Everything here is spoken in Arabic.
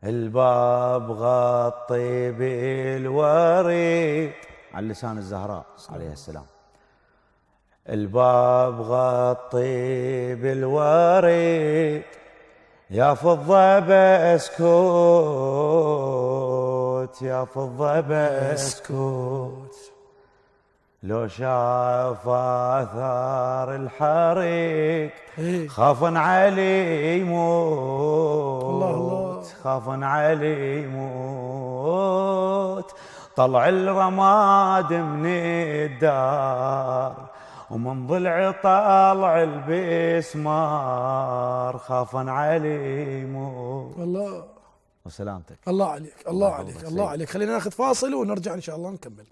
الباب غطي بالوريد على لسان الزهراء عليه السلام. الباب غطي بالوريد يا فضة بسكوت، يا فضة بسكوت، لو شاف آثار الحريق خافن علي يموت، الله الله، خافن علي يموت. طلع الرماد من الدار ومن ضلع طلع البسمار، خافن علي يموت. الله وسلامتك. الله عليك، الله عليك، الله عليك. خلينا ناخذ فاصل ونرجع ان شاء الله نكمل.